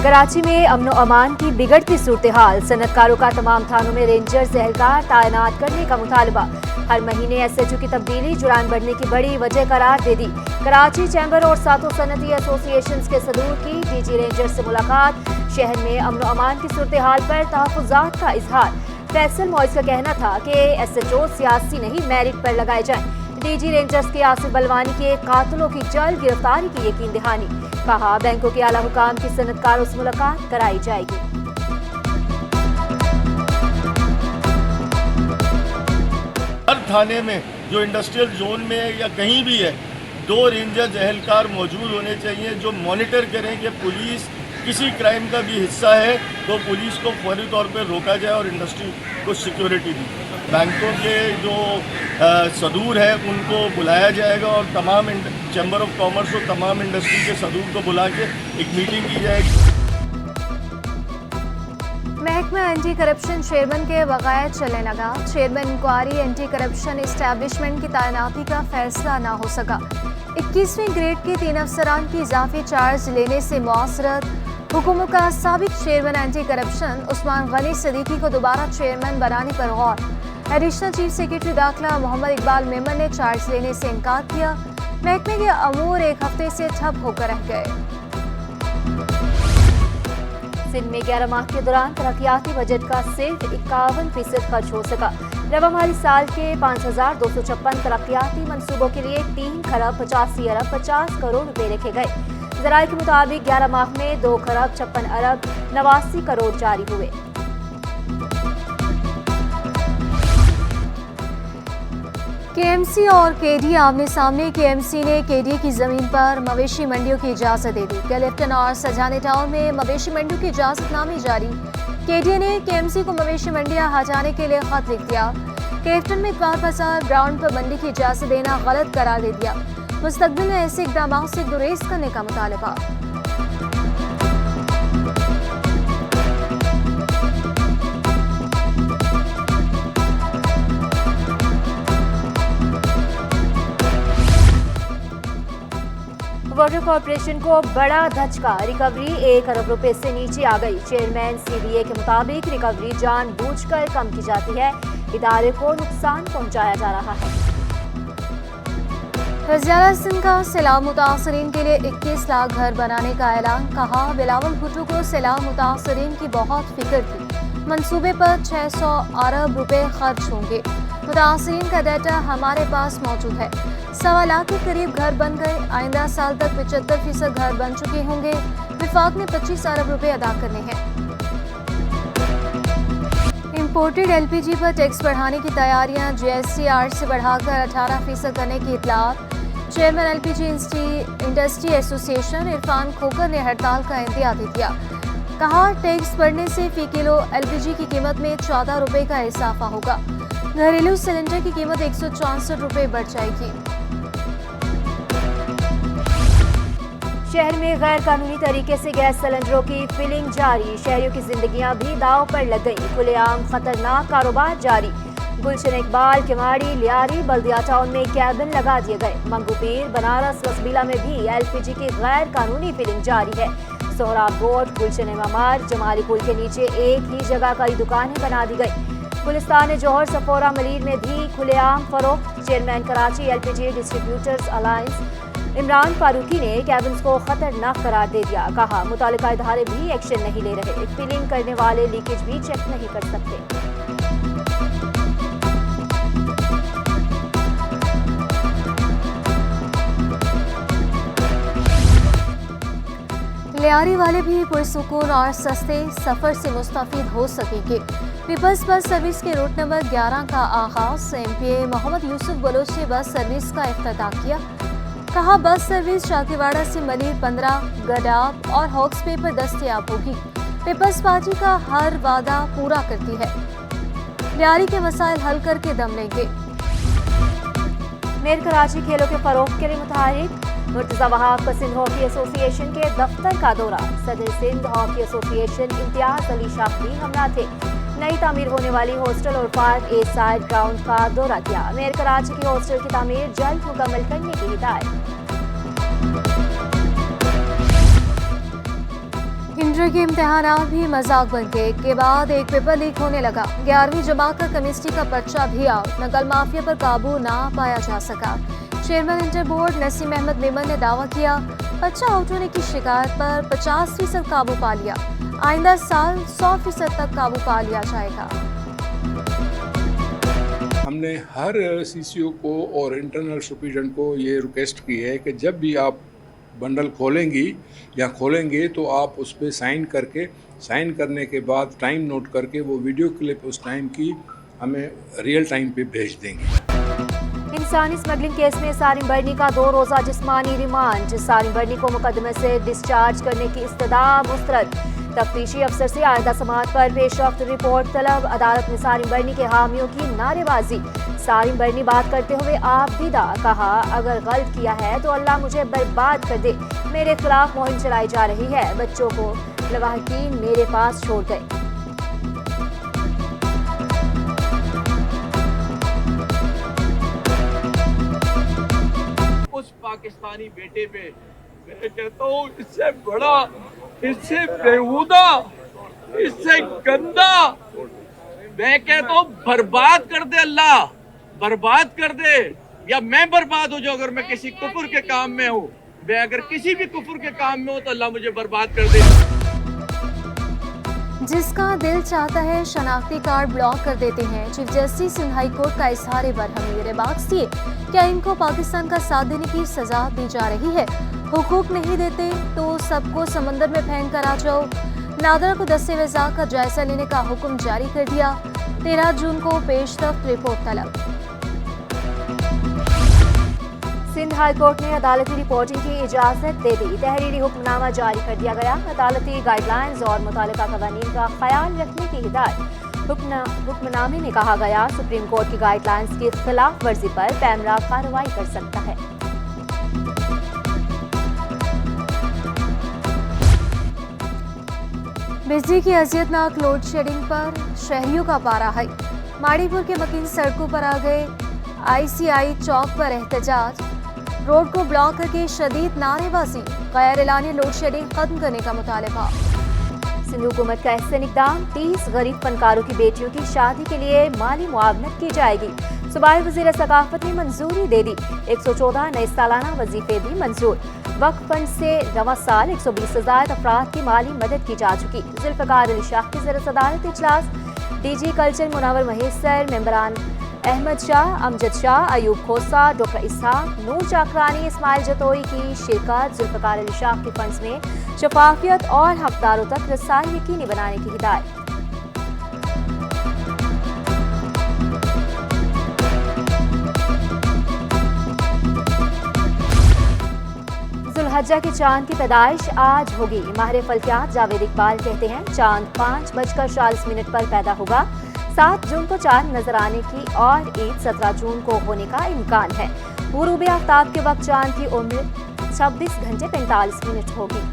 कराची में अमन अमान की बिगड़ती सूरत हाल, सनतकारों का तमाम थानों में रेंजर्स एहलकार तैनात करने का मुतालबा। हर महीने एसएचओ की तब्दीली जुर्माना बढ़ने की बड़ी वजह करार दे दी। कराची चैम्बर और सातों सनती एसोसिएशन के सदूर की डीजी रेंजर्स से मुलाकात। शहर में अमन अमान की सूरत हाल पर तहफ़्फ़ुज़ात का इजहार। फैसल मोइज का कहना था कि एसएचओ सियासी नहीं मेरिट पर लगाए जाएं। डीजी रेंजर्स के आसिफ बलवानी के कातिलों की जल्द गिरफ्तारी की यकीन दहानी। कहा बैंकों के आला हुकाम की सनतकारों से मुलाकात कराई जाएगी। हर थाने में जो इंडस्ट्रियल जोन में है या कहीं भी है 2 रेंजर्स एहलकार मौजूद होने चाहिए जो मॉनिटर करें कि पुलिस किसी क्राइम का भी हिस्सा है तो पुलिस को फौरी तौर पर रोका जाए और इंडस्ट्री को सिक्योरिटी दी। बैंकों के जो सदूर है उनको बुलाया जाएगा और तमाम चैम्बर ऑफ कॉमर्स और तमाम इंडस्ट्री के सदूर को बुला के एक मीटिंग की जाएगी। महकमा एंटी करप्शन चेयरमैन के बगैर चलने लगा। Chairman inquiry anti corruption establishment की तैनाती का फैसला ना हो सका। 21वीं ग्रेड के 3 अफसरान की इजाफी चार्ज लेने से मुआसरत। हुकूमत का साबिक chairman anti corruption Usman Ghani Siddiqui को दोबारा चेयरमैन बनाने पर गौर। एडिशनल चीफ सेक्रेटरी दाखिला मोहम्मद इकबाल मेमन ने चार्ज लेने से इनकार किया। महकमे के अमूर एक हफ्ते से ठप होकर रह गए। सिंध में 11 माह के दौरान तरक्याती बजट का सिर्फ 51% खर्च हो सका। रवा माली साल के 5256 तरक्याती मंसूबों के लिए 3 खरब 85 अरब 50 करोड़ रुपए रखे गए। ज़राए के मुताबिक 11 माह में 2 खरब 56 अरब 89 करोड़ जारी हुए। केएमसी और केडी आमने सामने। केएमसी ने केडी की जमीन पर मवेशी मंडियों की इजाजत दे दी। क्लिफ्टन और सजाने टाउन में मवेशी मंडियों की इजाजतनामे जारी। केडी ने केएमसी को मवेशी मंडियां हटाने के लिए खत लिख दिया। क्लिफ्टन में इतवार बाजार ग्राउंड पर मंडी की इजाजत देना गलत करार दे दिया। मुस्तकबिल में ऐसे इकदाम से गुरेज करने का मुतालबा। वाटर कॉर्पोरेशन को बड़ा धचका। रिकवरी 1 अरब रुपए से नीचे आ गई। चेयरमैन सीबीए के मुताबिक रिकवरी जानबूझकर कम की जाती है। इदारे को नुकसान पहुंचाया जा रहा है। वज़ीर सिंध का सैलाब मुतासरीन के लिए 21 लाख घर बनाने का ऐलान। कहा बिलावल भुट्टो को सैलाब मुतासरीन की बहुत फिक्र थी। मंसूबे पर 600 अरब रुपए खर्च होंगे। मुतासरीन का डाटा हमारे पास मौजूद है। 1.25 लाख के करीब घर बन गए। आइंदा साल तक 75% घर बन चुके होंगे। विफाक ने 25 अरब रुपए अदा करने हैं। इम्पोर्टेड एलपीजी पर टैक्स बढ़ाने की तैयारियां। जीएसटी 8 से बढ़ाकर 18% करने की इतलात। Chairman LPG industry association Irfan Khokhar ने हड़ताल का इंदिया दे दिया। कहा टैक्स बढ़ने से फी किलो एलपीजी की कीमत में 14 रुपए का इजाफा होगा। घरेलू सिलेंडर की कीमत 164 रुपए बढ़ जाएगी। शहर में गैर कानूनी तरीके से गैस सिलेंडरों की फिलिंग जारी। शहरियों की जिंदगियां भी दांव पर लग गई। खुलेआम खतरनाक कारोबार जारी। गुलशन इकबाल, केवाड़ी, लियारी, बल्दिया टाउन में कैबिन लगा दिए गए। मंगूपीर, बनारस, वसबीला में भी एलपीजी की गैर कानूनी फिलिंग जारी है। सोहराब गोट, गुलशन इमामार, जमाली पुल के नीचे एक ही जगह कई दुकानें बना दी गई। गुलिस्तान जौहर, सफोरा, मलीर में भी खुलेआम फरोख्त। Chairman Karachi LPG distributors alliance Imran Farooqui ने कैबिन्स को खतरनाक करार दे दिया। कहा मुतालिका इदारे भी एक्शन नहीं ले रहे। फिलिंग करने वाले लीकेज भी चेक नहीं कर सकते। लियारी वाले भी पुरसुकून और सस्ते सफर से मुस्तफीद हो सकेंगे। पीपल्स बस सर्विस के रूट नंबर 11 का आगाज। एमपीए मोहम्मद यूसुफ बलोच ने बस सर्विस का इफ्तिताह किया। कहा बस सर्विस शाकीवाड़ा से मलीर 15, गडाब और हॉक्स पे पर दस्तयाब होगी। पीपल्स पार्टी का हर वादा पूरा करती है। लियारी के मसाइल हल करके दम लेंगे। मेयर कराची खेलों के फरोग के लिए मुतहरिक। मुर्तजा वहाब का सिंध हॉकी एसोसिएशन के दफ्तर का दौरा। सदर सिंध हॉकी एसोसिएशन इम्तियाज अली शाह भी हमरा थे। नई तामीर होने वाली हॉस्टल और पार्क ए साइड ग्राउंड का दौरा किया। मेयर कराची की हॉस्टल की तामीर जल्द मुकम्मल करने की हिदायत। इंटर के इम्तिहानात भी मजाक बन गए के बाद एक पेपर लीक होने लगा। 11वीं जमात का केमिस्ट्री का पर्चा भी आउट। नकल माफिया पर काबू ना पाया जा सका। Chairman inter board Naseem Ahmed Memon ने दावा किया, पर्चा आउट होने की शिकायत पर 50% काबू पा लिया। आइंदा साल 100% तक काबू पा लिया जाएगा। हमने हर सीसीओ को और इंटरनल सुपरविजन को ये रिक्वेस्ट की है कि जब भी आप बंडल खोलेंगी या खोलेंगे तो आप उस पर साइन करने के बाद टाइम नोट करके वो वीडियो क्लिप उस टाइम की हमें रियल टाइम पे भेज देंगे। इंसानी स्मगलिंग केस में सारिम बर्नी का 2 रोज़ा जिस्मानी रिमांड। सारिम बर्नी को मुकदमे से डिस्चार्ज करने की इस्तदा मुस्तरद। तफ्तीशी अफसर से आइंदा समाअत पर पेशरफ्त रिपोर्ट तलब। अदालत में सारिम बर्नी के हामियों की नारेबाजी। सारिम बर्नी बात करते हुए आप विदा कहा, अगर गलत किया है तो अल्लाह मुझे बर्बाद कर दे। मेरे खिलाफ मुहिम चलाई जा रही है। बच्चों को लवाहकीन मेरे पास छोड़ गए। उस पाकिस्तानी बेटे पे मैं कहता हूँ, इससे बड़ा, इससे बेहुदा, इससे गंदा, मैं कहता हूँ बर्बाद कर दे अल्लाह, बर्बाद कर दे, या मैं बर्बाद हो जाऊं। अगर मैं किसी कुफर के काम में हूँ, मैं अगर किसी भी कुफर के काम में हूँ तो अल्लाह मुझे बर्बाद कर दे। जिसका दिल चाहता है शनाख्ती कार्ड ब्लॉक कर देते हैं। Chief justice Sindh high court का इजहार बरहमी। रिमार्क्स दिए, क्या इनको पाकिस्तान का साथ देने की सजा दी जा रही है? हुकूक नहीं देते तो सबको समंदर में फेंक कर आ जाओ। नादरा को दस्तावेज़ात का जायजा लेने का हुक्म जारी कर दिया। 13 जून को पेशरफ्त रिपोर्ट तलब। सिंध हाई कोर्ट ने अदालती रिपोर्टिंग की इजाजत दे दी। तहरीरी हुक्मनामा जारी कर दिया गया। अदालती गाइडलाइंस और मुतालिका कवानीन का ख्याल रखने की हिदायत। हुक्मनामे में कहा गया, सुप्रीम कोर्ट की गाइडलाइंस की खिलाफ वर्जी पर पैमरा कार्रवाई कर सकता है। बिजली की अजियतनाक लोड शेडिंग पर शहरियों का पारा हाई। माड़ीपुर के मकीन सड़कों पर आ गए। ICI चौक पर एहतजाज। रोड को ब्लॉक करके शदीद नारेबाजी। गैर एलानी लोड शेडिंग खत्म करने का मुतालबा। सिंध हुकूमत का अहसन इक़दाम। 30 गरीब फनकारों की बेटियों की शादी के लिए माली मुआवनत की जाएगी। सूबाई वज़ीर सकाफत ने मंजूरी दे दी। 114 नए सालाना वजीफे भी मंजूर। वक्फ फंड से रवा साल 120 से ज़ायद अफराद की माली मदद की जा चुकी। जुल्फ़िकार अली शाह की ज़र सदारत इजलास। DG कल्चर मुनव्वर महेसर, मेंबरान अहमद शाह, अमजद शाह, अयूब खोसा, डॉक्टर इसहाक, नूर चाकरानी, इस्माइल जतोई की शिरकत। जुल्फ़िकार अली शाह के फंड्स में शफाफियत और हकदारों तक रसाई यकीनी बनाने की हिदायत। जुल्हज्जा के चांद की पैदाइश आज होगी। माहिर फल्कियात जावेद इकबाल कहते हैं, चांद 5:40 पर पैदा होगा। 7 जून को चांद नजर आने की और ईद 17 जून को होने का इम्कान है। गुरूब आफ्ताब के वक्त चांद की उम्र 26 घंटे 45 मिनट होगी।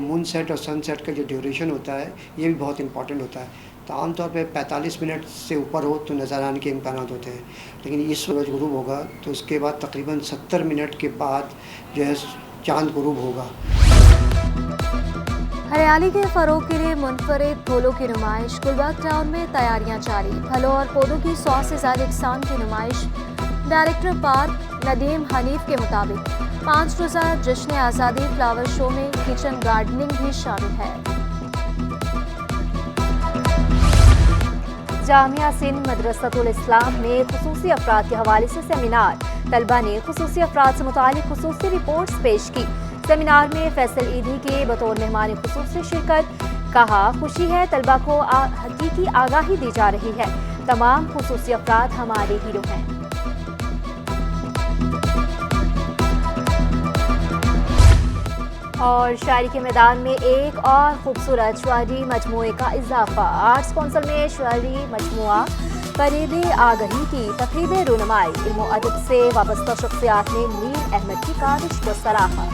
मून सेट और सनसेट का जो ड्यूरेशन होता है ये भी बहुत इंपॉर्टेंट होता है। तो आमतौर पे 45 मिनट से ऊपर हो तो नज़र आने के इम्कान होते हैं, लेकिन इस सूरज गुरूब होगा तो उसके बाद तकरीबन 70 मिनट के बाद जो है चांद गुरूब होगा। हरियाली के फरोग के लिए मुनफरिद फूलों की नुमाइश। गुलबर्ग टाउन में तैयारियां जारी। फलों और पौधों की 100 से ज़्यादा इकसाम की नुमाइश। डायरेक्टर पार्क नदीम हनीफ के मुताबिक 5 रोज़ा जश्न आज़ादी फ्लावर शो में किचन गार्डनिंग भी शामिल है। जामिया सिंध मदरसतुल इस्लाम में खुसूसी अफराद के हवाले से सेमिनार। तलबा ने खुसूसी अफराद से मुतालिक खुसूसी रिपोर्ट्स पेश की। सेमिनार में फैसल ईदी के बतौर मेहमान खुसूसी शिरकत। कहा, खुशी है तलबा को हकीकी आगाही दी जा रही है। तमाम खुसूसी अफराद हमारे हीरो हैं। और शायरी के मैदान में एक और खूबसूरत शायरी मजमूए का इजाफा। आर्ट्स कौंसिल में शायरी मजमुआ फरीद आगही की तकरीब रुनमाई। इल्म अदब से वाबस्ता शख्सियात ने मीर अहमद की काविश को सराहा।